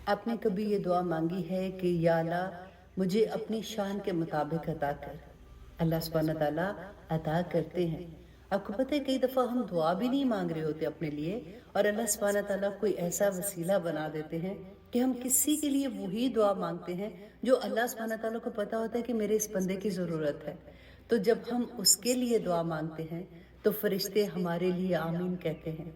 آپ نے کبھی یہ دعا مانگی ہے کہ یا اللہ مجھے اپنی شان کے مطابق عطا کر؟ اللہ سبحانہ تعالیٰ عطا کرتے ہیں۔ آپ کو پتہ ہے کئی دفعہ ہم دعا بھی نہیں مانگ رہے ہوتے اپنے لیے، اور اللہ سبحانہ تعالیٰ کوئی ایسا وسیلہ بنا دیتے ہیں کہ ہم کسی کے لیے وہی دعا مانگتے ہیں جو اللہ سبحانہ تعالیٰ کو پتہ ہوتا ہے کہ میرے اس بندے کی ضرورت ہے۔ تو جب ہم اس کے لیے دعا مانگتے ہیں تو فرشتے ہمارے لیے آمین کہتے ہیں۔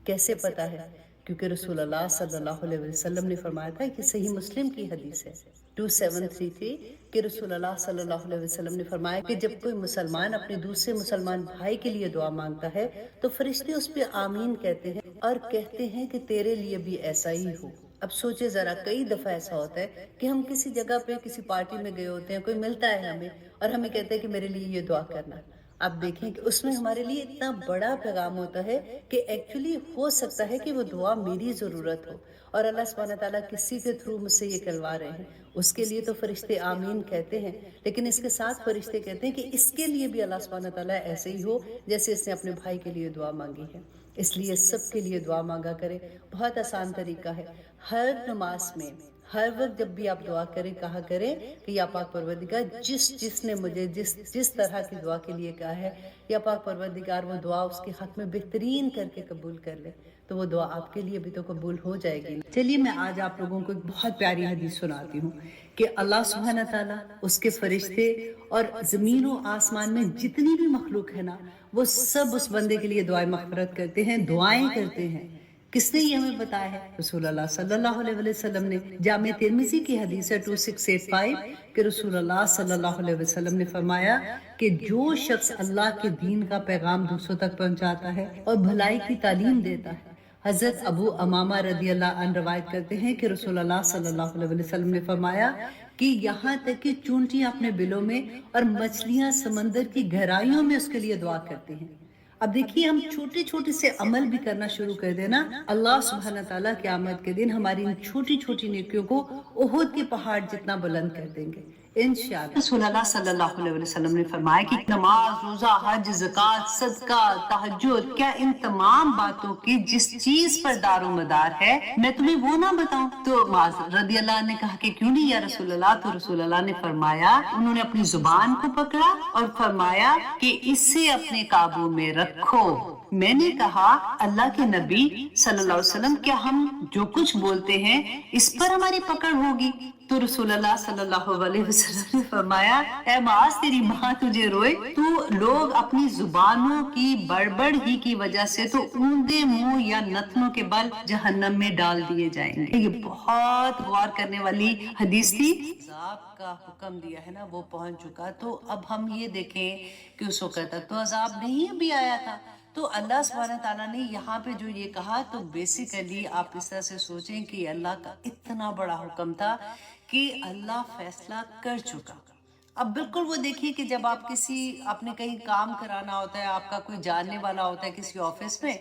کیسے پتا ہے؟ کیونکہ رسول اللہ صلی اللہ علیہ وسلم نے فرمایا تھا کہ صحیح مسلم کی حدیث ہے 2733 کہ رسول اللہ صلی اللہ علیہ وسلم نے فرمایا کہ جب کوئی مسلمان اپنے دوسرے مسلمان بھائی کے لیے دعا مانگتا ہے تو فرشتے اس پہ آمین کہتے ہیں اور کہتے ہیں کہ تیرے لیے بھی ایسا ہی ہو۔ اب سوچے ذرا، کئی دفعہ ایسا ہوتا ہے کہ ہم کسی جگہ پہ کسی پارٹی میں گئے ہوتے ہیں، کوئی ملتا ہے ہمیں اور ہمیں کہتے ہیں کہ میرے لیے یہ دعا کرنا۔ آپ دیکھیں کہ اس میں ہمارے لیے اتنا بڑا پیغام ہوتا ہے کہ ایکچولی ہو سکتا ہے کہ وہ دعا میری ضرورت ہو، اور اللہ سبحانہ تعالیٰ کسی کے تھرو مجھ سے یہ کہلوا رہے ہیں۔ اس کے لیے تو فرشتے آمین کہتے ہیں، لیکن اس کے ساتھ فرشتے کہتے ہیں کہ اس کے لیے بھی اللہ سبحانہ تعالیٰ ایسے ہی ہو جیسے اس نے اپنے بھائی کے لیے دعا مانگی ہے۔ اس لیے سب کے لیے دعا مانگا کریں۔ بہت آسان طریقہ ہے، ہر نماز میں ہر وقت جب بھی آپ دعا کریں کہا کریں کہ یا پاک پروردگار جس نے مجھے جس طرح کی دعا کے لیے کہا ہے، یا پاک پروردگار وہ دعا اس کے حق میں بہترین کر کے قبول کر لے، تو وہ دعا آپ کے لیے بھی تو قبول ہو جائے گی۔ چلیے میں آج آپ لوگوں کو ایک بہت پیاری حدیث سناتی ہوں کہ اللہ سبحانہ تعالیٰ، اس کے فرشتے اور زمین و آسمان میں جتنی بھی مخلوق ہے نا، وہ سب اس بندے کے لیے دعائیں مغفرت کرتے ہیں، دعائیں کرتے ہیں۔ کس نے یہ ہمیں بتایا ہے؟ رسول اللہ صلی اللہ علیہ وسلم نے۔ جامع ترمذی کی حدیث ہے 2685 کہ رسول اللہ صلی اللہ علیہ وسلم نے فرمایا کہ جو شخص اللہ کے دین کا پیغام دوسروں تک پہنچاتا ہے اور بھلائی کی تعلیم دیتا ہے، حضرت ابو امامہ رضی اللہ عنہ روایت کرتے ہیں کہ رسول اللہ صلی اللہ علیہ وسلم نے فرمایا کہ یہاں تک کہ چونٹیاں اپنے بلوں میں اور مچھلیاں سمندر کی گہرائیوں میں اس کے لیے دعا کرتی ہیں۔ اب دیکھیے، ہم چھوٹے چھوٹے سے عمل بھی کرنا شروع کر دینا، اللہ سبحانہ تعالیٰ قیامت کے دن ہماری ان چھوٹی چھوٹی نیکیوں کو احد کے پہاڑ جتنا بلند کر دیں گے انشاءاللہ۔ رسول اللہ صلی اللہ علیہ وسلم نے فرمایا کہ نماز، روزہ، حج، زکوٰۃ، صدقہ، تہجد، کیا ان تمام باتوں کی جس چیز پر دار و مدار ہے میں تمہیں وہ نہ بتاؤں؟ تو معاذ رضی اللہ عنہ نے کہا کہ کیوں نہیں یا رسول اللہ؟ تو رسول اللہ نے فرمایا، انہوں نے اپنی زبان کو پکڑا اور فرمایا کہ اسے اپنے قابو میں رکھو۔ میں نے کہا اللہ کے نبی صلی اللہ علیہ وسلم، کیا ہم جو کچھ بولتے ہیں اس پر ہماری پکڑ ہوگی؟ تو رسول اللہ صلی اللہ علیہ وسلم نے فرمایا، اے معاذ تیری ماں تجھے روئے، تو لوگ اپنی زبانوں کی بڑبڑ ہی کی وجہ سے تو اوندے منہ یا نتنوں کے بل جہنم میں ڈال دیے جائیں گے۔ یہ بہت غور کرنے والی حدیث تھی۔ عذاب کا حکم دیا ہے نا، وہ پہنچ چکا۔ تو اب ہم یہ دیکھیں کہ اس وقت تک تو عذاب نہیں بھی آیا تھا، تو اللہ سبحانہ تعالیٰ نے یہاں پہ جو یہ کہا، تو بیسیکلی آپ اس طرح سے سوچیں کہ اللہ کا اتنا بڑا حکم تھا کہ اللہ فیصلہ کر چکا۔ اب بالکل وہ دیکھیے کہ جب آپ نے کہیں کام کرانا ہوتا ہے، آپ کا کوئی جاننے والا ہوتا ہے کسی آفس میں،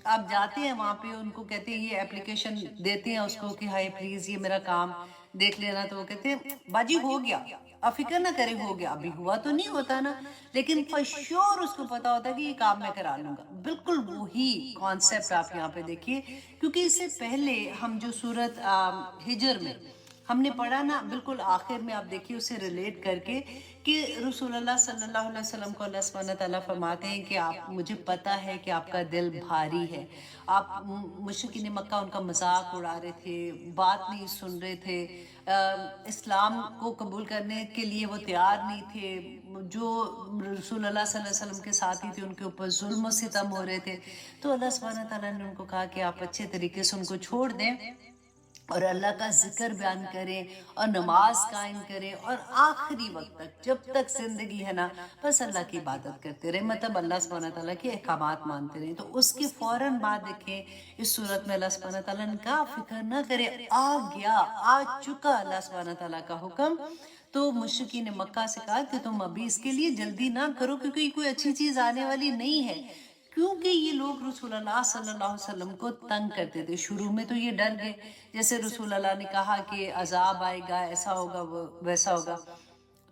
آپ جاتے ہیں وہاں پہ، ان کو کہتے ہیں یہ اپلیکیشن دیتے ہیں اس کو کہ ہائی پلیز یہ میرا کام دیکھ لینا، تو وہ کہتے ہیں باجی ہو گیا، آپ فکر نہ کریں ہو گیا۔ ابھی ہوا تو نہیں ہوتا نا، لیکن for sure اس کو پتا ہوتا ہے کہ یہ کام میں کرا لوں گا۔ بالکل وہی کانسیپٹ آپ یہاں پہ دیکھیے، کیونکہ اس سے پہلے ہم جو سورت ہجر میں ہم نے پڑھا نا، بالکل آخر میں آپ دیکھیے اسے ریلیٹ کر کے کہ رسول اللہ صلی اللہ علیہ وسلم کو اللہ سبحانہ تعالیٰ فرماتے ہیں کہ آپ، مجھے پتا ہے کہ آپ کا دل بھاری ہے، آپ مشرکین مکہ ان کا مذاق اڑا رہے تھے، بات نہیں سن رہے تھے، اسلام کو قبول کرنے کے لیے وہ تیار نہیں تھے، جو رسول اللہ صلی اللہ علیہ وسلم کے ساتھی تھے ان کے اوپر ظلم و ستم ہو رہے تھے۔ تو اللہ سبحانہ تعالیٰ نے ان کو کہا کہ آپ اچھے طریقے سے ان کو چھوڑ دیں اور اللہ کا ذکر بیان کریں اور نماز قائم کریں، اور آخری وقت تک جب تک زندگی ہے نا بس اللہ کی عبادت کرتے رہے، مطلب اللہ سبحانہ تعالیٰ کے احکامات مانتے رہے۔ تو اس کے فوراً بعد دیکھیں اس صورت میں اللہ سبحانہ تعالیٰ نے کہا فکر نہ کرے، آ گیا، آ چکا اللہ سبحانہ تعالیٰ کا حکم۔ تو مشرکین مکہ سے کہا کہ تم ابھی اس کے لیے جلدی نہ کرو، کیونکہ یہ کوئی اچھی چیز آنے والی نہیں ہے، کیونکہ یہ لوگ رسول اللہ صلی اللہ علیہ وسلم کو تنگ کرتے تھے۔ شروع میں تو یہ ڈر گئے، جیسے رسول اللہ نے کہا کہ عذاب آئے گا، ایسا ہوگا ویسا ہوگا،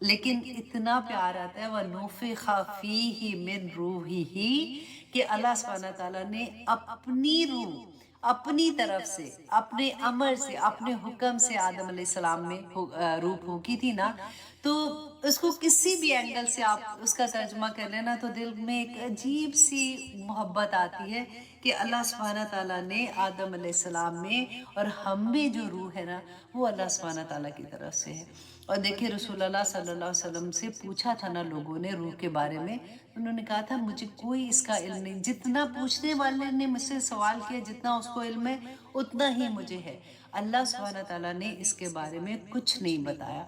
لیکن اتنا پیار آتا ہے وَنُفِخَ فِيهِ مِن رُوحِهِ کہ اللہ سبحانہ تعالیٰ نے اپنی روح اپنی طرف سے اپنے امر سے اپنے حکم سے آدم علیہ السلام میں روح پھونکی تھی نا، تو اس کو کسی بھی اینگل سے آپ اس کا ترجمہ کر لینا تو دل میں ایک عجیب سی محبت آتی ہے کہ اللہ سبحانہ تعالیٰ نے آدم علیہ السلام میں اور ہم میں جو روح ہے نا وہ اللہ سبحانہ تعالیٰ کی طرف سے ہے۔ اور دیکھیں رسول اللہ صلی اللہ علیہ وسلم سے پوچھا تھا نا لوگوں نے روح کے بارے میں، انہوں نے کہا تھا مجھے کوئی اس کا علم نہیں، جتنا پوچھنے والے نے مجھ سے سوال کیا جتنا اس کو علم ہے اتنا ہی مجھے ہے۔ اللہ سبحانہ تعالیٰ نے اس کے بارے میں کچھ نہیں بتایا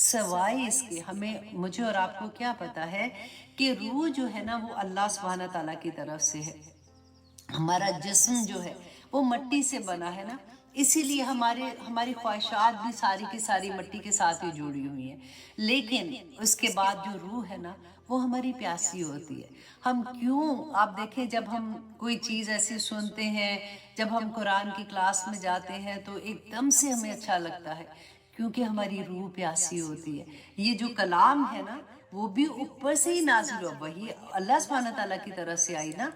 سوائے اس کے مجھے اور آپ کو کیا پتا ہے کہ روح جو ہے نا وہ اللہ سبحانہ تعالیٰ کی طرف سے ہے۔ ہمارا جسم جو ہے وہ مٹی سے بنا ہے نا، اسی لیے ہماری خواہشات بھی ساری کی ساری مٹی کے ساتھ ہی جڑی ہوئی ہیں، لیکن اس کے بعد جو روح ہے نا وہ ہماری پیاسی ہوتی ہے۔ ہم کیوں آپ دیکھیں جب ہم کوئی چیز ایسی سنتے ہیں، جب ہم قرآن کی کلاس میں جاتے ہیں تو ایک دم سے ہمیں اچھا لگتا ہے کیونکہ ہماری روح پیاسی ہوتی ہے۔ یہ جو کلام ہے نا وہ بھی اوپر سے ہی نازل ہوا، وہی اللہ سبحانہ تعالیٰ کی طرف سے آئی نا،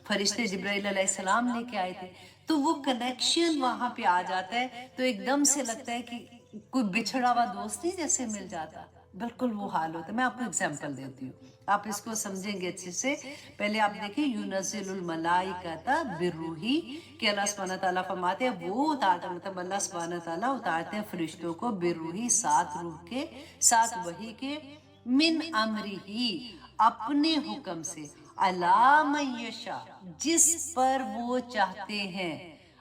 فرشتے جبرائیل علیہ السلام لے کے آئے تھے، تو وہ کنیکشن وہاں پہ آ جاتا ہے تو ایک دم سے لگتا ہے کہ کوئی بچھڑا ہوا دوست نہیں جیسے مل جاتا، بالکل وہ حال ہوتا ہے۔ میں آپ کو اگزامپل دیتی ہوں، آپ اس کو سمجھیں گے اچھے سے۔ پہلے آپ دیکھیں یونزل الملائکۃ بالروح کہ اللہ سبحانہ تعالیٰ فرماتے ہیں وہ اتارتا، مطلب اللہ سبحانہ تعالیٰ اتارتے ہیں فرشتوں کو بالروح، ساتھ روح کے ساتھ وحی کے، من امرہ اپنے حکم سے، علی من یشاء جس پر وہ چاہتے ہیں۔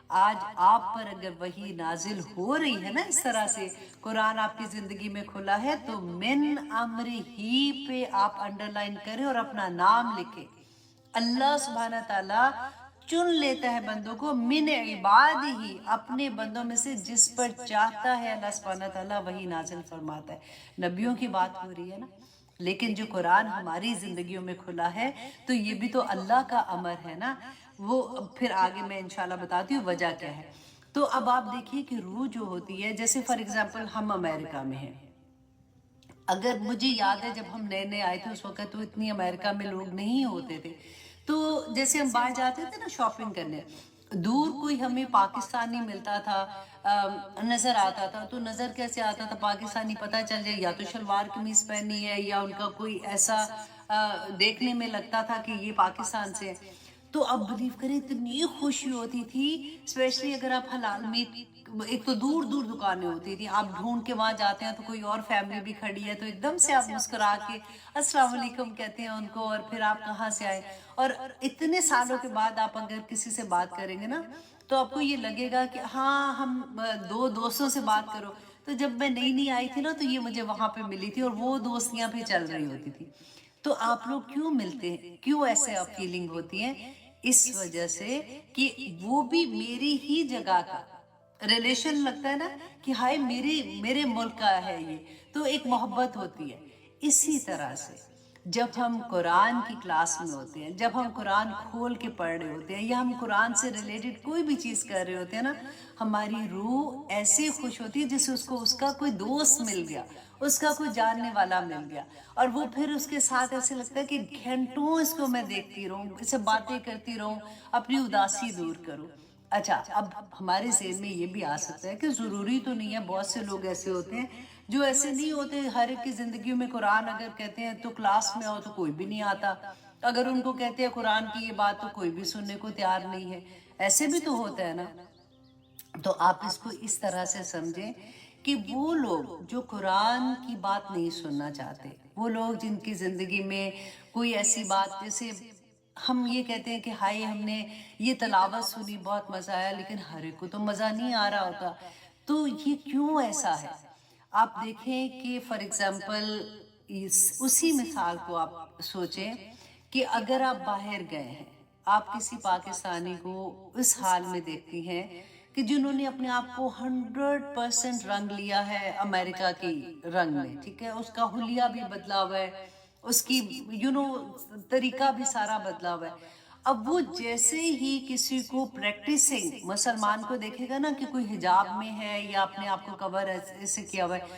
آج آپ پر اگر وحی نازل ہو رہی ہے نا اس طرح سے، قرآن آپ کی زندگی میں کھلا ہے تو من امر ہی پہ آپ انڈرلائن کریں اور اپنا نام لکھیں۔ اللہ سبحانہ تعالیٰ چن لیتا ہے بندوں کو من عباد ہی، اپنے بندوں میں سے جس پر چاہتا ہے اللہ سبحانہ تعالیٰ وہی نازل فرماتا ہے۔ نبیوں کی بات ہو رہی ہے نا، لیکن جو قرآن ہماری زندگیوں میں کھلا ہے تو یہ بھی تو اللہ کا امر ہے نا، وہ پھر آگے میں انشاءاللہ بتاتی ہوں وجہ کیا ہے۔ تو اب آپ دیکھیے کہ روح جو ہوتی ہے، جیسے فار ایگزامپل ہم امریکہ میں ہیں، اگر مجھے یاد ہے جب ہم نئے نئے آئے تھے اس وقت تو اتنی امریکہ میں لوگ نہیں ہوتے تھے، تو جیسے ہم باہر جاتے تھے نا شاپنگ کرنے، دور کوئی ہمیں پاکستانی ملتا تھا نظر آتا تھا، تو نظر کیسے آتا تھا پاکستانی پتہ چل جائے یا تو شلوار قمیض پہنی ہے یا ان کا کوئی ایسا دیکھنے میں لگتا تھا کہ یہ پاکستان سے ہے۔ تو اب بلیو کریں اتنی خوشی ہوتی تھی، اسپیشلی اگر آپ حلال میٹ، ایک تو دور دور دکانیں ہوتی تھی، آپ ڈھونڈ کے وہاں جاتے ہیں تو کوئی اور فیملی بھی کھڑی ہے تو ایک دم سے آپ مسکرا کے السلام علیکم کہتے ہیں ان کو، اور پھر آپ کہاں سے آئے، اور اتنے سالوں کے بعد آپ اگر کسی سے بات کریں گے نا تو آپ کو یہ لگے گا کہ ہاں ہم دو دوستوں سے بات کرو، تو جب میں نئی نئی آئی تھی نا تو یہ مجھے وہاں پہ ملی تھی اور وہ دوستیاں پہ چل رہی ہوتی تھی۔ تو آپ لوگ کیوں ملتے ہیں، کیوں ایسے آپ فیلنگ ہوتی ہیں؟ اس وجہ سے کہ وہ بھی میری ہی جگہ کا ریلیشن لگتا ہے نا کہ ہائے میرے ملک کا ہے یہ، تو ایک محبت ہوتی ہے۔ اسی طرح سے جب ہم قرآن کی کلاس میں ہوتے ہیں، جب ہم قرآن کھول کے پڑھ رہے ہوتے ہیں یا ہم قرآن سے ریلیٹڈ کوئی بھی چیز کر رہے ہوتے ہیں نا، ہماری روح ایسے خوش ہوتی ہے جیسے اس کو اس کا کوئی دوست مل گیا، اس کا کوئی جاننے والا مل گیا، اور وہ پھر اس کے ساتھ ایسے لگتا ہے کہ گھنٹوں اس کو میں دیکھتی رہوں، اس سے باتیں کرتی رہوں، اپنی اداسی دور کروں۔ اچھا اب ہمارے ذہن میں یہ بھی آ سکتا ہے کہ ضروری تو نہیں ہے، بہت سے لوگ ایسے ہوتے ہیں جو ایسے نہیں ہوتے، ہر ایک کی زندگیوں میں قرآن اگر کہتے ہیں تو کلاس میں آؤ تو کوئی بھی نہیں آتا، اگر ان کو کہتے ہیں قرآن کی یہ بات تو کوئی بھی سننے کو تیار نہیں ہے، ایسے بھی تو ہوتا ہے نا۔ تو آپ اس کو اس طرح سے سمجھیں کہ وہ لوگ جو قرآن کی بات نہیں سننا چاہتے، وہ لوگ جن کی زندگی میں کوئی ایسی بات، جیسے ہم یہ کہتے ہیں کہ ہائے ہم نے یہ تلاوت سنی بہت مزہ آیا، لیکن ہر ایک کو تو مزہ نہیں آ رہا ہوتا، تو یہ کیوں ایسا ہے؟ آپ دیکھیں کہ فار ایگزامپل اسی مثال کو آپ سوچیں کہ اگر آپ باہر گئے ہیں، آپ کسی پاکستانی کو اس حال میں دیکھتی ہیں کہ جنہوں نے اپنے آپ کو 100% رنگ لیا ہے امریکہ کی رنگ میں، ٹھیک ہے، اس کا حلیہ بھی بدلا ہوا ہے، اس کی طریقہ بھی سارا بدلا ہوا ہے۔ اب وہ جیسے ہی کسی کو پریکٹسنگ مسلمان کو دیکھے گا نا کہ کوئی حجاب میں ہے یا اپنے آپ کو کور ایسے کیا ہوا ہے،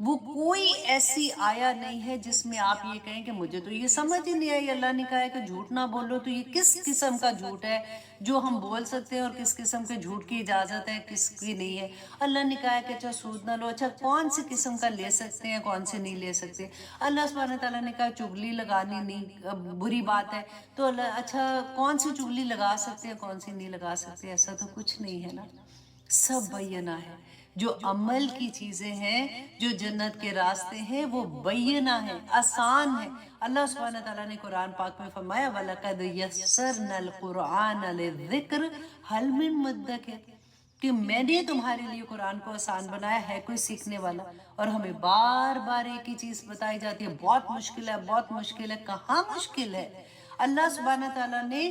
وہ کوئی ایسی آیا نہیں ہے جس میں آپ یہ کہیں کہ مجھے تو یہ سمجھ ہی نہیں آئی، اللہ نے کہا ہے کہ جھوٹ نہ بولو، تو یہ کس قسم کا جھوٹ ہے جو ہم بول سکتے ہیں اور کس قسم کے جھوٹ کی اجازت ہے، کس کی نہیں ہے؟ اللہ نے کہا ہے کہ اچھا سود نہ لو، اچھا کون سی قسم کا لے سکتے ہیں، کون سے نہیں لے سکتے؟ اللہ سبحانہ تعالیٰ نے کہا چغلی لگانی نہیں بری بات ہے، تو اللہ اچھا کون سی چغلی لگا سکتے ہیں، کون سی نہیں لگا سکتے؟ ایسا تو کچھ نہیں ہے نا، سب بینہ ہے۔ جو عمل کی چیزیں ہیں، جو جنت کے راستے ہیں، وہ بینہ ہیں، آسان ہیں۔ اللہ سبحانہ تعالیٰ نے قرآن پاک میں فرمایا وَلَقَدْ يَسَّرْنَا الْقُرْآنَ لِلذِّكْرِ هَلْ مِن مُدَّكِرٍ، کہ میں نے تمہارے لیے قرآن کو آسان بنایا ہے کوئی سیکھنے والا؟ اور ہمیں بار بار ایک ہی چیز بتائی جاتی ہے بہت مشکل ہے، بہت مشکل ہے۔ کہاں مشکل ہے؟ اللہ سبحانہ تعالیٰ نے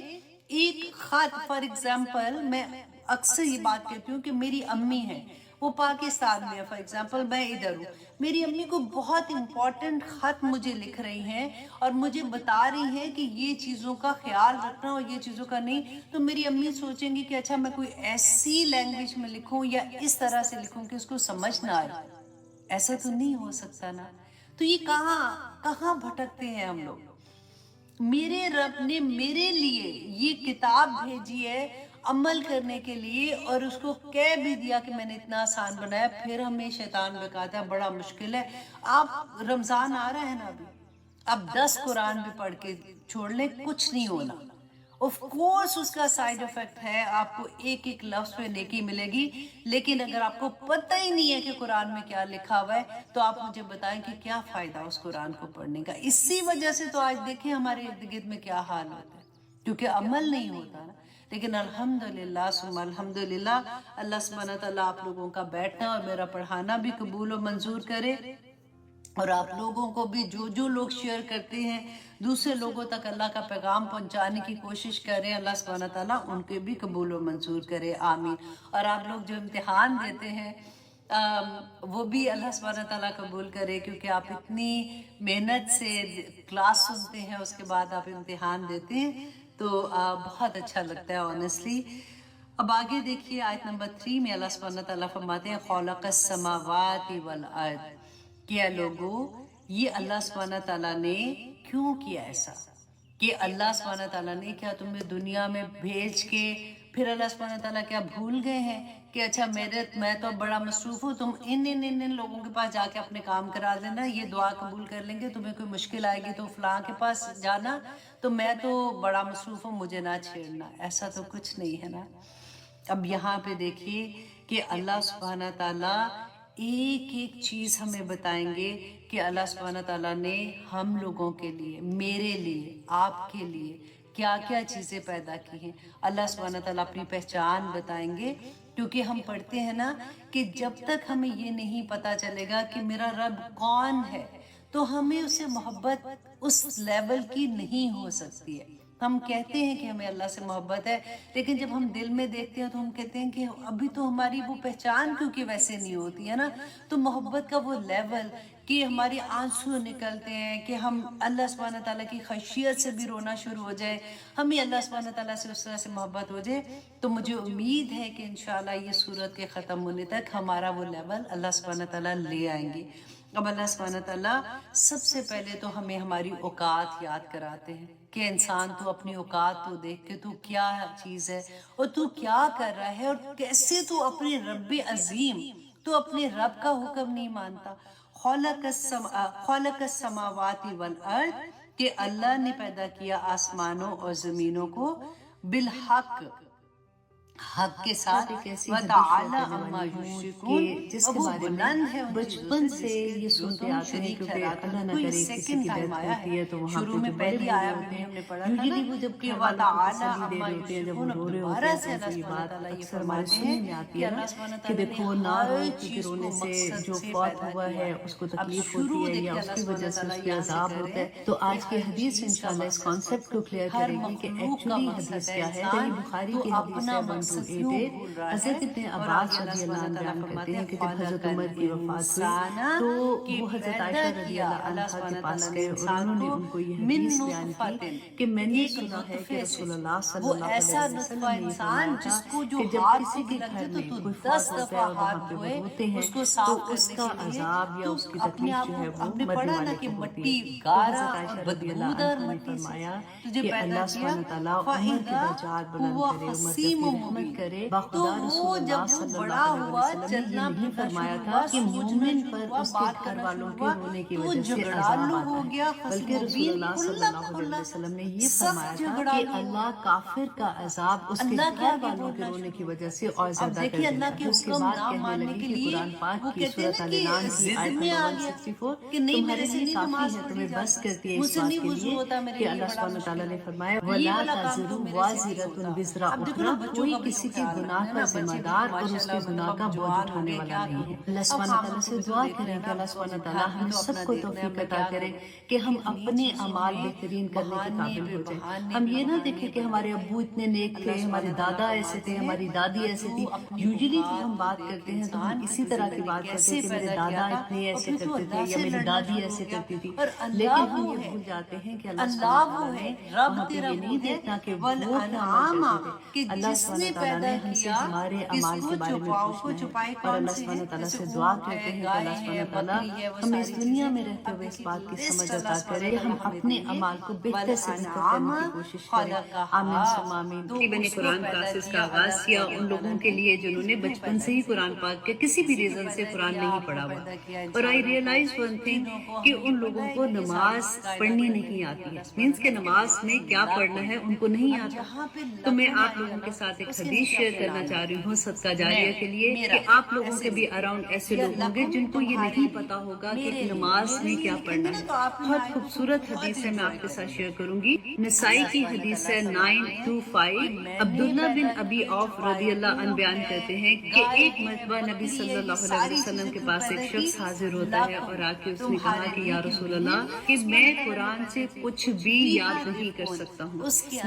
ایک خط، فار ایگزامپل میں اکثر یہ بات کہتی ہوں کہ میری امی ہے، وہ پاکستان میں ہے، فار ایگزامپل میں ادھر ہوں، میری امی کو بہت امپورٹنٹ خط مجھے لکھ رہی ہیں اور مجھے بتا رہی ہیں کہ یہ چیزوں کا خیال رکھنا اور یہ چیزوں کا نہیں، تو میری امی سوچیں گی کہ اچھا میں کوئی ایسی لینگویج میں لکھوں یا اس طرح سے لکھوں کہ اس کو سمجھ نہ آئے۔ ایسا تو نہیں ہو سکتا نا۔ تو یہ کہاں بھٹکتے ہیں ہم لوگ؟ میرے رب نے میرے لیے یہ کتاب بھیجی ہے عمل کرنے کے لیے، اور اس کو کہہ بھی دیا کہ میں نے اتنا آسان بنایا، پھر ہمیں شیطان بکاتا ہے بڑا مشکل ہے۔ آپ رمضان آ رہا ہے نا ابھی، اب 10 قرآن بھی پڑھ کے چھوڑ لیں، کچھ نہیں ہونا۔ آف کورس اس کا سائیڈ افیکٹ ہے، آپ کو ایک ایک لفظ پہ نیکی ملے گی، لیکن اگر آپ کو پتہ ہی نہیں ہے کہ قرآن میں کیا لکھا ہوا ہے تو آپ مجھے بتائیں کہ کیا فائدہ اس قرآن کو پڑھنے کا؟ اسی وجہ سے تو آج دیکھیں ہمارے ارد گرد میں کیا حال ہوتا ہے، کیونکہ عمل نہیں ہوتا نا۔ لیکن الحمدللہ ثم الحمدللہ، اللہ سبحانہ تعالیٰ آپ لوگوں کا بیٹھنا اور میرا پڑھانا بھی قبول و منظور کرے، اور آپ لوگوں کو بھی جو لوگ شیئر کرتے ہیں دوسرے لوگوں تک اللہ کا پیغام پہنچانے کی کوشش کریں، اللہ سبحانہ تعالیٰ ان کے بھی قبول و منظور کرے، آمین۔ اور آپ لوگ جو امتحان دیتے ہیں وہ بھی اللہ سبحانہ تعالیٰ قبول کرے، کیونکہ آپ اتنی محنت سے کلاس سنتے ہیں، اس کے بعد آپ امتحان دیتے ہیں، تو بہت اچھا لگتا ہے آنیسٹلی۔ اب آگے دیکھیے آیت نمبر 3 میں اللہ سبحانہ تعالیٰ فرماتے ہیں خَلَقَ السَّمَاوَاتِ وَالْأَرْضِ، کیا لوگوں یہ اللہ سبحانہ تعالیٰ نے کیوں کیا ایسا؟ کہ اللہ سبحانہ تعالیٰ نے کیا تمہیں دنیا میں بھیج کے پھر اللہ سبحانہ تعالیٰ کیا بھول گئے ہیں کہ اچھا میں تو بڑا مصروف ہوں، تم ان لوگوں کے پاس جا کے اپنے کام کرا دینا، یہ دعا قبول کر لیں گے، تمہیں کوئی مشکل آئے گی تو فلاں کے پاس جانا، تو میں تو بڑا مصروف ہوں، مجھے نہ چھیڑنا۔ ایسا تو کچھ نہیں ہے نا۔ اب یہاں پہ دیکھیے کہ اللہ سبحانہ تعالیٰ ایک ایک چیز ہمیں بتائیں گے کہ اللہ سبحانہ تعالیٰ نے ہم لوگوں کے لیے، میرے لیے، آپ کے لیے کیا کیا چیزیں پیدا کی ہیں۔ اللہ سبحانہ تعالیٰ اپنی پہچان بتائیں گے، کیونکہ ہم پڑھتے ہیں نا کہ جب تک ہمیں یہ نہیں پتا چلے گا کہ میرا رب کون ہے تو ہمیں اس سے محبت اس لیول کی نہیں ہو سکتی ہے۔ ہم کہتے ہیں کہ ہمیں اللہ سے محبت ہے، لیکن جب ہم دل میں دیکھتے ہیں تو ہم کہتے ہیں کہ ابھی تو ہماری وہ پہچان کیونکہ ویسے نہیں ہوتی ہے نا، تو محبت کا وہ لیول کہ ہماری آنسو نکلتے ہیں، کہ ہم اللہ سبحانہ تعالیٰ کی خشیت سے بھی رونا شروع ہو جائے، ہمیں اللہ سبحانہ تعالیٰ سے اس طرح سے محبت ہو جائے، تو مجھے امید ہے کہ انشاءاللہ یہ سورت کے ختم ہونے تک ہمارا وہ لیول اللہ سبحانہ تعالیٰ لے آئیں گے۔ اب اللہ سبحانہ تعالیٰ سب سے پہلے تو ہمیں ہماری اوقات یاد کراتے ہیں کہ انسان تو اپنی اوقات تو دیکھ کے تو کیا چیز ہے اور تو کیا کر رہا ہے، اور کیسے تو اپنے رب عظیم، تو اپنے رب کا حکم نہیں مانتا۔ خَلَقَ السَّمَاوَاتِ وَالْأَرْضِ، کہ اللہ نے پیدا کیا آسمانوں اور زمینوں کو بالحق، حق کے ساتھ، وَتَعَالَى عَمَّا يُشْرِكُونَ، جس کے بارے میں بچپن سے یہ سنتے آتے ہیں، کیونکہ اللہ نہ کرے کسی کی ڈیتھ ہوتی ہے تو وہاں پہ جو بڑے بڑے ہوتے ہیں یوزلی وہ جب گھر والوں کو تسلی دے رہے ہوتے ہیں، جب وہ رو رہے ہوتے ہیں تو یہ بات اکثر ہمارے سننے میں آتی ہے نا کہ دیکھو نہ رو، کیونکہ رونے سے جو فوت ہوا ہے اس کو تکلیف ہوتی ہے یا اس کی وجہ سے اس پہ عذاب ہوتا ہے۔ تو آج کی حدیث انشاءاللہ اس کانسیپٹ کو کلیئر کرے گی کہ ایکچولی حدیث کیا ہے۔ صحیح بخاری کی حدیث ہے 7-8 حضرت ابن عباس رضی اللہ عنہ بیان کرتے ہیں کہ جب حضرت عمر کی وفات ہوئی تو وہ حضرت عائشہ رضی اللہ عنہا کے پاس گئے اور انہوں نے ان کو یہ حدیث بیان کی کہ میں نے سنا ہے کہ رسول اللہ صلی اللہ علیہ وسلم نے یہ فرمایا تھا کہ جب کسی کے گھر میں کوئی فوت ہوتا ہے اور وہاں پہ وہ روتے ہیں تو اس کا عذاب یا اس کی تکلیف جو ہے وہ مرنے والے کو ہوتی ہے۔ حضرت عائشہ رضی اللہ عنہا نے فرمایا کہ اللہ سبحانہ تعالیٰ عمر کے درجات بلند کرے، عمر پہ رحمت کرے۔ باخدا رسول اللہ صلی اللہ علیہ وسلم نے یہ نہیں فرمایا تھا کہ مومن پر اس کے گھر والوں کے رونے کی وجہ سے عذاب آتا ہے، بلکہ رسول اللہ صلی اللہ علیہ وسلم نے یہ فرمایا تھا کہ اللہ کافر کا عذاب اس کے گھر والوں کے رونے کی وجہ سے اور زیادہ کر دیتا ہے۔ اس کے بعد کہنے لگی کہ قرآن پاک کی سورۃ الانعام کی آیت نمبر 164 تمہارے لیے کافی ہے، تمہیں بس کرتی ہے اس بات کے لیے کہ اللہ سبحانہ تعالیٰ نے فرمایا وَلَا تَزِرُ وَازِرَةٌ وِزْرَ أُخْرَىٰ، کوئی کسی کے گناہ کا ذمہ دار اور اس کے گناہ کا بوجھ اٹھانے والا نہیں ہے۔ اللہ سبحانہ تعالیٰ سے دعا کریں کہ اللہ سبحانہ تعالیٰ ہم سب کو توفیق عطا کرے کہ ہم اپنے اعمال بہترین کرنے کے قابل ہو جائیں۔ ہم یہ نہ دیکھیں کہ ہمارے ابو اتنے نیک تھے، ہمارے دادا ایسے تھے، ہماری دادی ایسے تھی۔ یوجلی جب ہم بات کرتے ہیں تو ہم اسی طرح کی بات کرتے ہیں کہ میرے دادا اتنے ایسے کرتے تھے یا میری دادی ایسے کرتی تھی، لیکن ہم یہ بھول جاتے ہیں کہ اللہ سبحانہ تعالیٰ نے وہاں پہ یہ نہیں دیکھتا کہ وہ کیا عمل کرتے تھے۔ اللہ سبحانہ تعالیٰ نے ہم سے ہمارے اعمال کے بارے میں پوچھنا ہے اور اللہ سبحانہ تعالیٰ سے دعا کرتے ہیں کہ اللہ سبحانہ تعالیٰ ہمیں اس دنیا میں رہتے ہوئے اس بات کی سمجھ عطا کرے، ہم اپنے اعمال کو بہتر سے بہتر کرنے کی کوشش کریں۔ آمین ثم آمین۔ میں نے قرآن کلاسز کا آغاز کیا ان لوگوں کے لیے جنہوں نے بچپن سے ہی قرآن پاک کے کسی بھی ریزن سے قرآن نہیں پڑھا ہوا، اور آئی ریئلائز ون تھنگ کہ ان لوگوں کو نماز پڑھنی نہیں آتی ہے، مینس کہ نماز میں کیا پڑھنا ہے ان کو نہیں آتا۔ تو میں آپ لوگوں کے ساتھ ایک حدیث شیئر کرنا چاہ رہی ہوں صدقہ جاریہ کے لیے کہ آپ لوگوں کے بھی اراؤنڈ ایسے لوگ ہوں گے جن کو یہ نہیں پتا ہوگا کہ نماز میں کیا پڑھنا ہے۔ بہت خوبصورت حدیث ہے، میں آپ کے ساتھ شیئر کروں گی۔ نسائی کی حدیث ہے 925۔ عبداللہ بن ابی عوف رضی اللہ عنہ بیان کرتے ہیں کہ ایک مرتبہ نبی صلی اللہ علیہ وسلم کے پاس ایک شخص حاضر ہوتا ہے اور آ کے اس نے کہا کہ یا رسول اللہ کہ میں قرآن سے کچھ بھی یاد نہیں کر سکتا ہوں،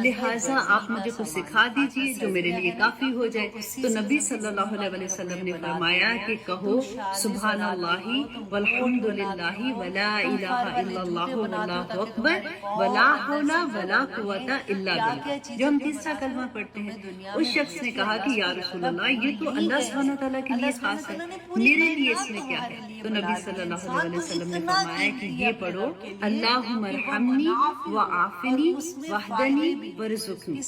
لہٰذا آپ مجھے کچھ سکھا دیجئے جو میرے لیے کافی ہو جائے۔ تو نبی صلی اللہ علیہ وسلم نے فرمایا کہ کہو سبحان اللہ والحمد للہ ولا الہ الا اللہ واللہ اکبر ولا حول ولا قوت الا باللہ، جو ہم تیسرا کلمہ پڑھتے ہیں۔ اس شخص نے کہا کہ یا رسول اللہ یہ تو اللہ سبحانہ تعالیٰ کے لیے خاص ہے، میرے لیے اس میں کیا ہے؟ تو نبی صلی اللہ علیہ وسلم نے فرمایا کہ یہ پڑھو اللہم ارحمنی وعافنی واہدنی ورزقنی۔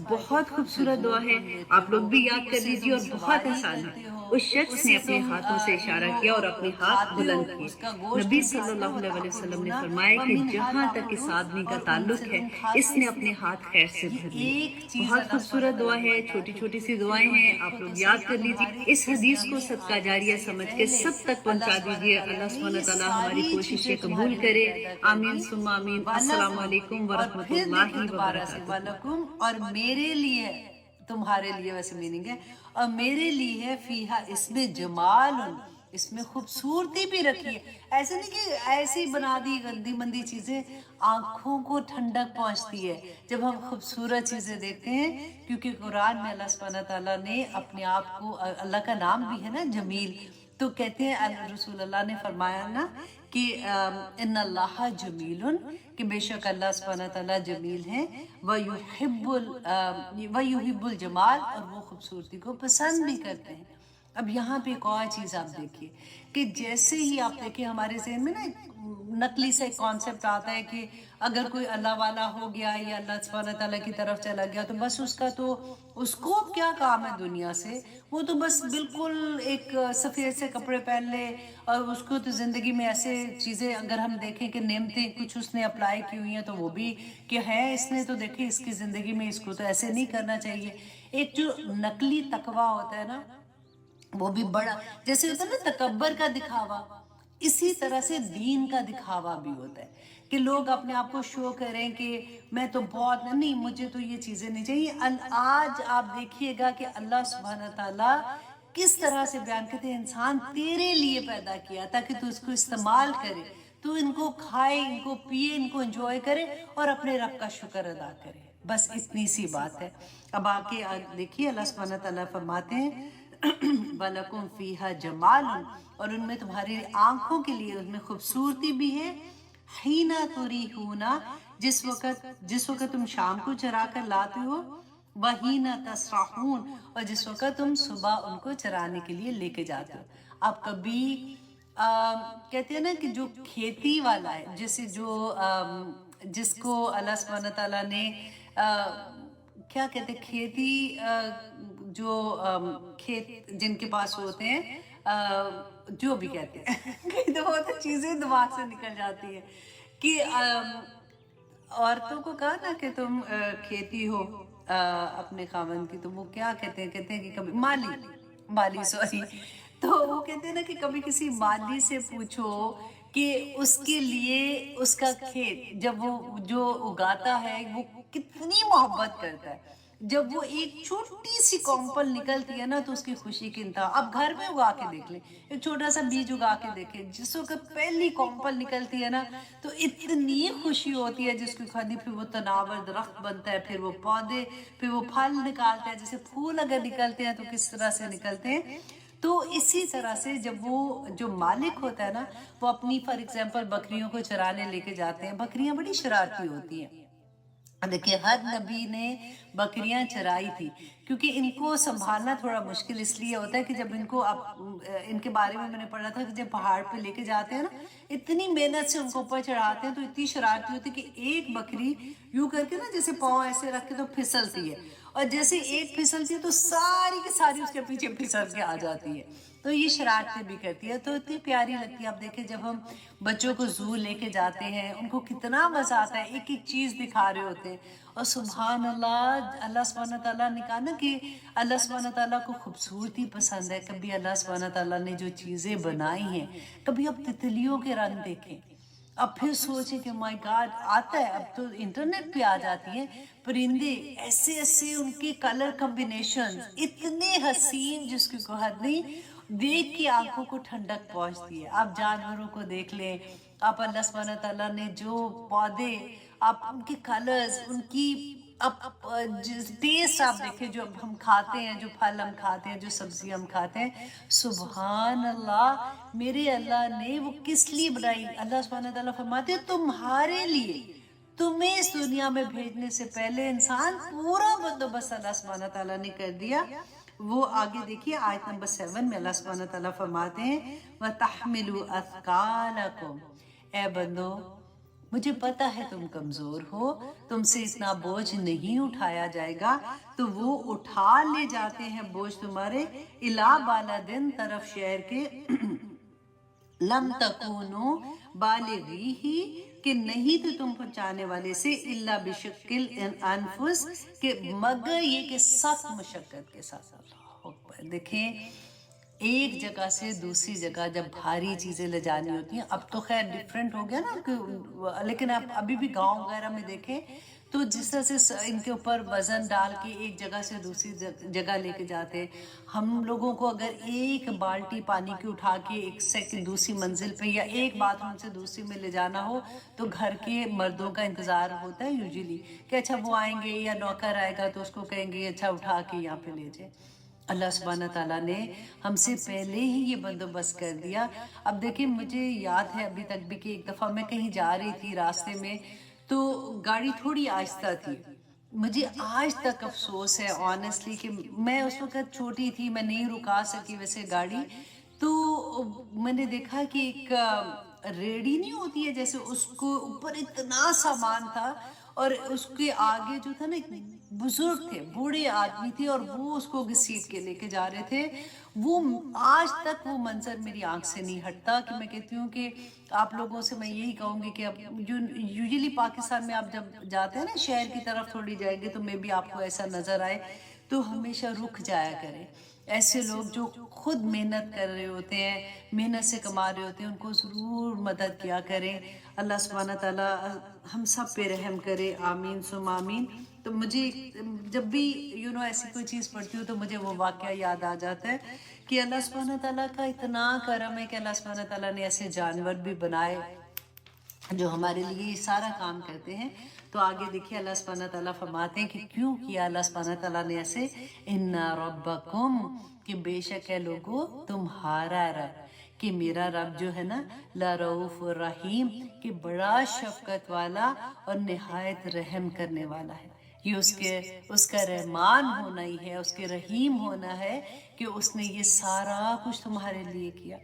بہت خوبصورت دعا ہے، آپ لوگ بھی یاد کر لیجیے اور بہت آسان ہے۔ اس شخص نے اپنے ہاتھوں سے اشارہ کیا اور اپنے ہاتھ بلند کیے۔ نبی صلی اللہ علیہ وسلم نے فرمایا کہ جہاں تک اس آدمی کا تعلق ہے اس نے اپنے ہاتھ خیر سے بھر لیے۔ بہت خوبصورت دعا ہے، چھوٹی چھوٹی سی دعائیں ہیں، آپ لوگ یاد کر لیجیے۔ اس حدیث کو صدقہ جاریہ سمجھ کے سب تک پہنچا دیجیے۔ اللہ سبحانہ تعالیٰ ہماری کوششیں قبول کرے، آمین ثم آمین۔ السلام علیکم ورحمۃ اللہ وبرکاتہ۔ اور میرے لیے، تمہارے لیے ویسے میننگ ہے، اور میرے لیے ہے فیہا، اس میں جمال، اس میں خوبصورتی بھی رکھی ہے۔ ایسے نہیں کہ ایسی بنا دی گندی مندی چیزیں، آنکھوں کو ٹھنڈک پہنچتی ہے جب ہم خوبصورت چیزیں دیکھتے ہیں، کیونکہ قرآن میں اللہ سبحانہ تعالیٰ نے اپنے آپ کو، اللہ کا نام بھی ہے نا جمیل، تو کہتے ہیں رسول اللہ نے فرمایا نا کہ ان اللہ جمیل، کہ بے شک اللہ سبحانہ تعالیٰ جمیل ہیں، وَيُحِبُّ الجمال، اور وہ خوبصورتی کو پسند بھی کرتے ہیں۔ اب یہاں پہ ایک اور چیز آپ دیکھیے کہ جیسے ہی آپ دیکھیں ہمارے ذہن میں نا نقلی سے ایک کانسیپٹ آتا ہے کہ اگر کوئی اللہ والا ہو گیا یا اللہ سبحانہ تعالیٰ کی طرف چلا گیا تو بس اس کو کیا کام ہے دنیا سے، وہ تو بس بالکل ایک سفید سے کپڑے پہن لے، اور اس کو تو زندگی میں ایسے چیزیں اگر ہم دیکھیں کہ نعمتیں کچھ اس نے اپلائی کی ہوئی ہیں تو وہ بھی کہ ہے اس نے تو دیکھیں اس کی زندگی میں اس کو تو ایسے نہیں کرنا چاہیے۔ ایک جو نقلی تقویٰ ہوتا ہے نا، وہ بھی بڑا، جیسے ہوتا ہے نا تکبر کا دکھاوا، اسی طرح سے دین کا دکھاوا بھی ہوتا ہے کہ لوگ اپنے آپ کو شو کریں کہ میں تو بہت نہیں، مجھے تو یہ چیزیں نہیں چاہیے۔ آج آپ دیکھیے گا کہ اللہ سبحانہ تعالیٰ کس طرح سے بیان کرتے ہیں، انسان تیرے لیے پیدا کیا تاکہ تو اس کو استعمال کرے، تو ان کو کھائے، ان کو پیے، ان کو انجوائے کرے اور اپنے رب کا شکر ادا کرے۔ بس اتنی سی بات ہے. اب آگے دیکھیے اللہ سبحانہ تعالیٰ فرماتے ہیں وَلَكُمْ فِيهَا جَمَالٌ، اور ان میں تمہاری آنکھوں کے لیے اس میں خوبصورتی بھی ہے. حِينَ تُرِيحُونَ، جس وقت تم شام کو چرا کر لاتے ہو. وَحِينَ تَسْرَحُونَ، اور جس وقت تم صبح ان کو چرانے کے لیے لے کے جاتے ہو. اب کبھی کہتے ہیں نا کہ جو کھیتی والا ہے، جیسے جس کو اللہ سبحانہ تعالیٰ نے کیا کہتے ہیں، کھیتی جو کھیت جن کے پاس ہوتے ہیں، جو بھی کہتے ہیں کئی دفعہ تو چیزیں دماغ سے نکل جاتی ہیں کہ عورتوں کو کہا نا کہ تم کھیتی ہو اپنے خاوند کی، تو وہ کیا کہتے ہیں کہ کبھی مالی سوری، تو وہ کہتے ہیں نا کہ کبھی کسی مالی سے پوچھو کہ اس کے لیے اس کا کھیت جب وہ جو اگاتا ہے وہ کتنی محبت کرتا ہے. جب وہ ایک چھوٹی سی کونپل نکلتی ہے نا تو اس کی خوشی کی انتہا. اب گھر میں اگا کے دیکھ لیں، ایک چھوٹا سا بیج اگا کے دیکھیں، جس وقت پہلی کونپل نکلتی ہے نا تو اتنی خوشی ہوتی ہے جس کی کھانی، پھر وہ تناور درخت بنتا ہے، پھر وہ پودے، پھر وہ پھل نکالتا ہے. جیسے پھول اگر نکلتے ہیں تو کس طرح سے نکلتے ہیں، تو اسی طرح سے جب وہ جو مالک ہوتا ہے نا وہ اپنی فار ایگزامپل بکریوں کو چرانے لے کے جاتے ہیں. بکریاں بڑی شرارتی ہوتی ہیں. دیکھیے ہر نبی نے بکریاں چرائی تھی، کیونکہ ان کو سنبھالنا تھوڑا مشکل اس لیے ہوتا ہے کہ جب ان کے بارے میں نے پڑھا تھا کہ جب پہاڑ پہ لے کے جاتے ہیں نا، اتنی محنت سے ان کو اوپر چڑھاتے ہیں تو اتنی شرارتی ہوتی ہے کہ ایک بکری یوں کر کے نا جیسے پاؤں ایسے رکھ کے تو پھسلتی ہے، اور جیسے ایک پھسلتی ہے تو ساری کی ساری اس کے پیچھے پھسل کے آ جاتی ہے. تو یہ شرارتیں بھی کرتی ہے، تو اتنی پیاری لگتی ہے. اب دیکھیں جب ہم بچوں کو زو لے کے جاتے ہیں، ان کو کتنا مزہ آتا ہے، ایک ایک چیز دکھا رہے ہوتے ہیں. اور سبحان اللہ سبحانہ تعالیٰ نے کہا نا کہ اللہ سبحانہ تعالیٰ کو خوبصورتی پسند ہے. کبھی اللہ سبحانہ تعالیٰ نے جو چیزیں بنائی ہیں، کبھی اب تتلیوں کے رنگ دیکھیں، اب پھر سوچیں کہ مائی گاڈ آتا ہے، اب تو انٹرنیٹ پہ آ جاتی ہیں پرندے، ایسے ایسے ان کے کلر کمبینیشن اتنے حسین جس کی کوئی حد نہیں، دیکھ کے آنکھوں کو ٹھنڈک پہنچتی ہے. آپ جانوروں کو دیکھ لیں، آپ اللہ سبحانہ تعالیٰ نے جو پودے، آپ ان کے کلرز، ان کی ٹیسٹ آپ دیکھیں، جو ہم کھاتے ہیں، جو پھل ہم کھاتے ہیں، جو سبزی ہم کھاتے ہیں، سبحان اللہ میرے اللہ نے وہ کس لیے بنائی. اللہ سبحانہ تعالیٰ فرماتے ہیں تمہارے لیے، تمہیں اس دنیا میں بھیجنے سے پہلے انسان پورا بندوبست اللہ سبحانہ تعالیٰ نے کر دیا. وہ آگے دیکھیے آیت نمبر 7 میں اللہ سبحانہ تعالیٰ فرماتے ہیں وَتَحْمِلُوا أَثْقَالَكُمْ، اے بندو مجھے پتا ہے تم کمزور ہو، تم سے اتنا بوجھ نہیں اٹھایا جائے گا، تو وہ اٹھا لے جاتے ہیں بوجھ تمہارے اِلَىٰ بَلَدٍ طرف شہر کے لم تکونو بالغیہ، کہ نہیں تو تم پہنچانے والے سے الا بشکل انفس، کہ مگر یہ کہ سخت مشقت کے ساتھ. اللہ اکبر. دیکھیں ایک جگہ سے دوسری جگہ جب بھاری چیزیں لے جانی ہوتی ہیں، اب تو خیر ڈیفرنٹ ہو گیا نا، لیکن آپ ابھی بھی گاؤں وغیرہ میں دیکھیں تو جس طرح سے ان کے اوپر وزن ڈال کے ایک جگہ سے دوسری جگہ لے کے جاتے ہیں. ہم لوگوں کو اگر ایک بالٹی پانی کی اٹھا کے ایک سیکنڈ دوسری منزل پہ یا ایک باتھ روم سے دوسری میں لے جانا ہو تو گھر کے مردوں کا انتظار ہوتا ہے یوزلی کہ اچھا وہ آئیں گے یا نوکر آئے گا تو اس کو کہیں گے اچھا اٹھا کے یہاں پہ لے جائیں. اللہ سبحانہ تعالیٰ نے ہم سے پہلے ہی یہ بندوبست کر دیا. اب دیکھیں مجھے یاد ہے ابھی تک بھی کہ ایک دفعہ میں کہیں جا رہی تھی، راستے میں تو گاڑی تھوڑی آہستہ تھی. مجھے آج تک افسوس ہے آنیسٹلی کہ میں اس وقت چھوٹی تھی، میں نہیں رکا سکی ویسے گاڑی. تو میں نے دیکھا کہ ایک ریڑھی نہیں ہوتی ہے جیسے، اس کو اوپر اتنا سامان تھا اور اس کے آگے جو تھا نا ایک بزرگ تھے، بوڑھے آدمی تھے اور وہ اس کو گھسیٹ کے لے کے جا رہے تھے. وہ آج تک وہ منظر میری آنکھ سے نہیں ہٹتا کہ میں کہتی ہوں کہ آپ لوگوں سے میں یہی کہوں گی کہ اب جو یوزلی پاکستان میں آپ جب جاتے ہیں نا شہر کی طرف تھوڑی جائیں گے تو میں بھی آپ کو ایسا نظر آئے تو ہمیشہ رک جایا کریں. ایسے لوگ جو خود محنت کر رہے ہوتے ہیں، محنت سے کما رہے ہوتے ہیں، ان کو ضرور مدد کیا کریں. اللہ سبحانہ تعالیٰ ہم سب پہ رحم کرے، آمین ثم آمین. تو مجھے جب بھی ایسی کوئی چیز پڑھتی ہوں تو مجھے وہ واقعہ یاد آ جاتا ہے کہ اللہ سبحانہ تعالیٰ کا اتنا کرم ہے کہ اللہ سبحانہ تعالیٰ نے ایسے جانور بھی بنائے جو ہمارے لیے یہ سارا کام کرتے ہیں. تو آگے دیکھیے اللہ سبحانہ تعالیٰ فرماتے ہیں کہ کیوں کیا اللہ سبحانہ تعالیٰ نے ایسے. ان ربکم، کہ بے شک ہے لوگو تمہارا رب، کہ میرا رب جو ہے نا لرؤوف الرحیم، کہ بڑا شفقت والا اور نہایت رحم کرنے والا ہے. یہ اس کا رحمان ہونا ہی ہے، اس کے رحیم ہونا ہے کہ اس نے یہ سارا کچھ تمہارے لیے کیا.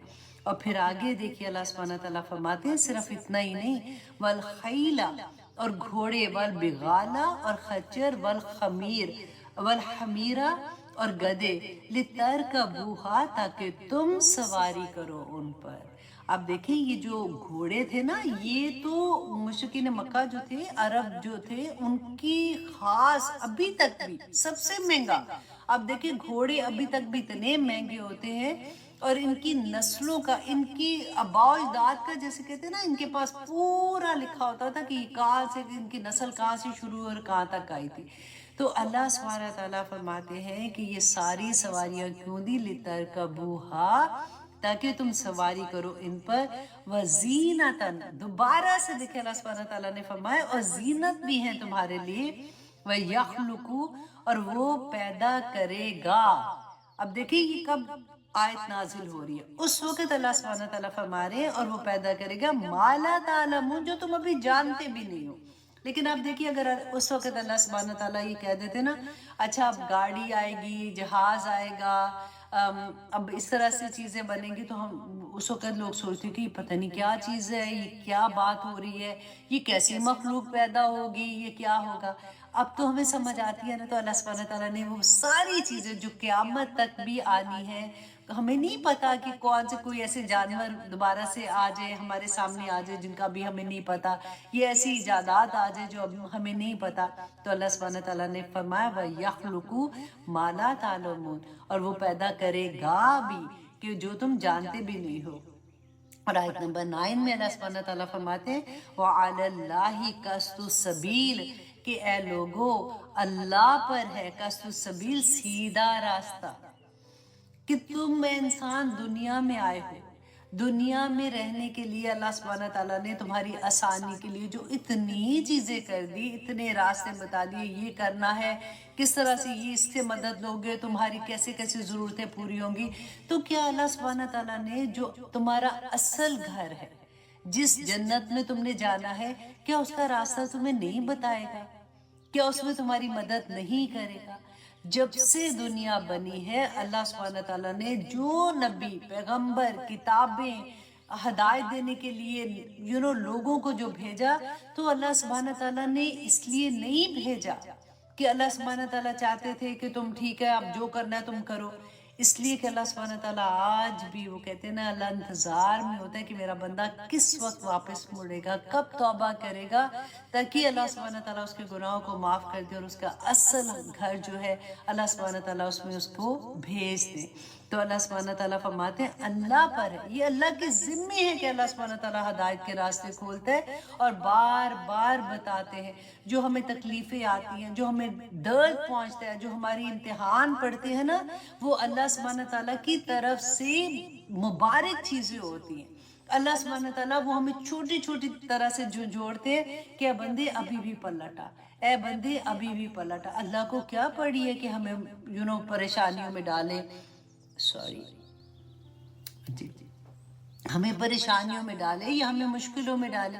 اور پھر آگے دیکھیے اللہ سبحانہ تعالیٰ فرماتے ہیں صرف اتنا ہی نہیں، والخیلا، اور گھوڑے، والبغالا، اور خچر، والخمیر، والحمیرہ، اور گدے، لترکبوہا، تاکہ تم سواری کرو ان پر. اب دیکھیں یہ جو گھوڑے تھے نا، یہ تو مشرکین مکہ جو تھے، عرب جو تھے، ان کی خاص ابھی تک بھی سب سے مہنگا. اب دیکھیں گھوڑے ابھی تک بھی اتنے مہنگے ہوتے ہیں، اور ان کی نسلوں کا، ان کی آباء و اجداد کا، جیسے کہتے ہیں نا، ان کے پاس پورا لکھا ہوتا تھا کہ کہاں سے ان کی نسل کہاں سے شروع اور کہاں تک آئی تھی. تو اللہ سبحانہ تعالیٰ فرماتے ہیں کہ یہ ساری سواریاں کیوں دی؟ لترکبوہا، تاکہ تم سواری کرو ان پر، وزینتاً، دوبارہ سے دیکھیں اللہ سبحانہ تعالیٰ نے فرمایا اور زینت بھی ہیں تمہارے لیے، وَيَخْلُقُ، اور وہ پیدا کرے گا. اب دیکھیں یہ کب آیت نازل ہو رہی ہے؟ اس وقت اللہ سبحانہ تعالیٰ فرما رہے ہیں اور وہ پیدا کرے گا ما لا تعلمون، جو تم ابھی جانتے بھی نہیں ہو. لیکن اب دیکھیے اگر اس وقت اللہ سبحانہ تعالیٰ یہ کہہ دیتے نا، اچھا اب گاڑی آئے گی، جہاز آئے گا، اب اس طرح سے چیزیں بنیں گی، تو ہم اس وقت لوگ سوچتے کہ پتہ نہیں کیا چیز ہے، یہ کیا بات ہو رہی ہے، یہ کیسی مخلوق پیدا ہوگی، یہ کیا ہوگا. اب تو ہمیں سمجھ آتی ہے نا. تو اللہ سبحانہ تعالیٰ نے وہ ساری چیزیں جو قیامت تک بھی آنی ہیں، ہمیں نہیں پتا کہ کون سے کوئی ایسے جانور دوبارہ سے آ جائے، ہمارے سامنے آ جائے، جن کا بھی ہمیں نہیں پتا، یہ ایسی ایجادات آ جائے جو اب ہمیں نہیں پتا. تو اللہ سبحانہ تعالیٰ نے فرمایا وَيَخْلُقُ مَا لَا تَعْلَمُونَ، اور وہ پیدا کرے گا بھی کہ جو تم جانتے بھی نہیں ہو. اور آیت نمبر 9 میں اللہ سبحانہ تعالیٰ فرماتے ہیں وَعَلَى اللَّهِ قَصْدُ السَّبِيلِ، کہ اے لوگو اللہ پر ہے قصد السبیل، سیدھا راستہ. کہ تم انسان دنیا میں آئے ہو، دنیا میں رہنے کے لیے اللہ سبحانہ تعالیٰ نے تمہاری آسانی کے لیے جو اتنی چیزیں کر دی، اتنے راستے بتا دیے، یہ کرنا ہے، کس طرح سے یہ اس سے مدد لوگے، تمہاری کیسے کیسے ضرورتیں پوری ہوں گی. تو کیا اللہ سبحانہ تعالیٰ نے جو تمہارا اصل گھر ہے، جس جنت میں تم نے جانا ہے، کیا اس کا راستہ تمہیں نہیں بتائے گا؟ کیا اس میں تمہاری مدد نہیں کرے گا؟ جب سے دنیا بنی ہے اللہ سبحانہ تعالیٰ نے جو نبی، پیغمبر، کتابیں، ہدایت دینے کے لیے لوگوں کو جو بھیجا، تو اللہ سبحانہ تعالیٰ نے اس لیے نہیں بھیجا کہ اللہ سبحانہ تعالیٰ چاہتے تھے کہ تم ٹھیک ہے اب جو کرنا ہے تم کرو. اس لیے کہ اللہ سبحانہ تعالیٰ آج بھی وہ کہتے ہیں نا، اللہ انتظار میں ہوتا ہے کہ میرا بندہ کس وقت واپس مڑے گا، کب توبہ کرے گا، تاکہ اللہ سبحانہ تعالیٰ اس کے گناہوں کو معاف کر دے اور اس کا اصل گھر جو ہے اللہ سبحانہ تعالیٰ اس میں اس کو بھیج دے. تو اللہ سبحانہ تعالیٰ فرماتے ہیں اللہ پر ہے، یہ اللہ کے ذمے ہے کہ اللہ سبحانہ تعالیٰ ہدایت کے راستے کھولتا ہے اور بار بار بتاتے ہیں. جو ہمیں تکلیفیں آتی ہیں، جو ہمیں درد پہنچتا ہے، جو ہماری امتحان پڑتے ہیں نا، وہ اللہ سبحانہ تعالیٰ کی طرف سے مبارک چیزیں ہوتی ہیں. اللہ سبحانہ تعالیٰ وہ ہمیں چھوٹی چھوٹی طرح سے جو جوڑتے ہیں کہ اے بندے ابھی بھی پلٹا، اے بندے ابھی بھی پلٹا. اللہ کو کیا پڑی ہے کہ ہمیں پریشانیوں میں ڈالیں، ہمیں پریشانیوں میں ڈالے یا ہمیں مشکلوں میں ڈالے.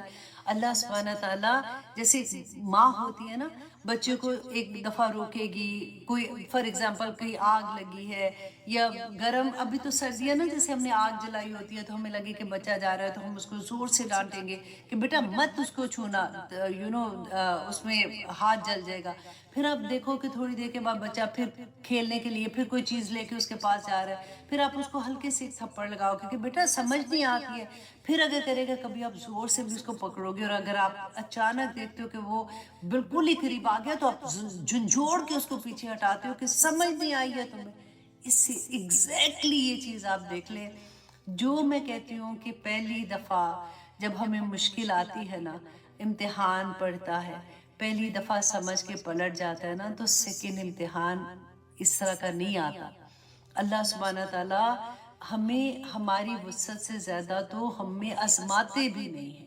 اللہ سبحانہ تعالیٰ جیسے ماں ہوتی ہے نا، بچے کو ایک دفعہ روکے گی، کوئی فار ایگزامپل کوئی آگ لگی ہے یا گرم، ابھی تو سردی ہے نا، جیسے ہم نے آگ جلائی ہوتی ہے تو ہمیں لگے کہ بچہ جا رہا ہے تو ہم اس کو زور سے ڈانٹیں گے کہ بیٹا مت اس کو چھونا، اس میں ہاتھ جل جائے گا. پھر آپ دیکھو کہ تھوڑی دیر کے بعد بچہ پھر کھیلنے کے لیے پھر کوئی چیز لے کے اس کے پاس جا رہا ہے، پھر آپ اس کو ہلکے سے ایک تھپڑ لگاؤ کہ بیٹا سمجھ نہیں آتی ہے. پھر اگر کرے گا کبھی آپ زور سے بھی اس کو پکڑو گے، اور اگر آپ اچانک دیکھتے ہو کہ وہ بالکل ہی قریب آ گیا تو آپ جھنجھوڑ کے اس کو پیچھے ہٹاتے ہو کہ سمجھ نہیں آئی ہے تمہیں. اس سے ایگزیکٹلی یہ چیز آپ دیکھ لیں. جو میں کہتی ہوں کہ پہلی دفعہ جب ہمیں مشکل آتی ہے نا، امتحان پڑتا ہے، پہلی دفعہ سمجھ کے پلٹ جاتا ہے نا، تو سیکنڈ امتحان اس طرح کا نہیں آتا. اللہ سبحانہ تعالیٰ ہمیں ہماری وسعت سے زیادہ تو ہمیں آزماتے بھی نہیں ہیں.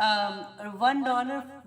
$1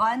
1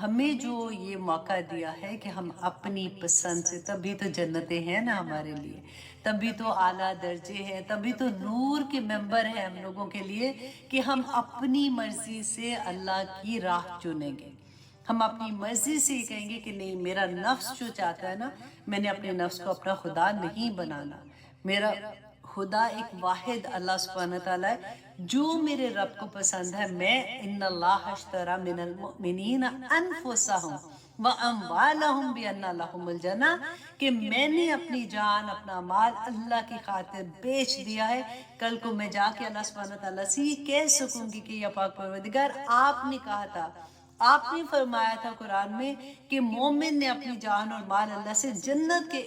ہمیں جو یہ موقع دیا ہے کہ ہم اپنی پسند سے، تبھی تو جنتیں ہیں نا ہمارے لیے، تبھی تو اعلیٰ درجے ہیں، تبھی تو نور کے ممبر ہیں ہم لوگوں کے لیے کہ ہم اپنی مرضی سے اللہ کی راہ چنیں گے. ہم اپنی مرضی سے یہ کہیں گے کہ نہیں، میرا نفس جو چاہتا ہے نا، میں نے اپنے نفس کو اپنا خدا نہیں بنانا. میرا خدا ایک واحد اللہ سبحانہ تعالیٰ ہے جو میرے رب کو پسند ہے. میں ان اللہ اشتری من المؤمنین انفسہم واموالہم بان لہم الجنہ، کہ میں نے اپنی جان، اپنا مال اللہ کی خاطر بیچ دیا ہے. کل کو میں جا کے اللہ سبحانہ تعالیٰ سے یہ کہہ سکوں گی کہ یا پاک پروردگار، آپ نے کہا تھا، آپ نے فرمایا تھا قرآن میں کہ مومن نے اپنی جان اور مال اللہ سے جنت کے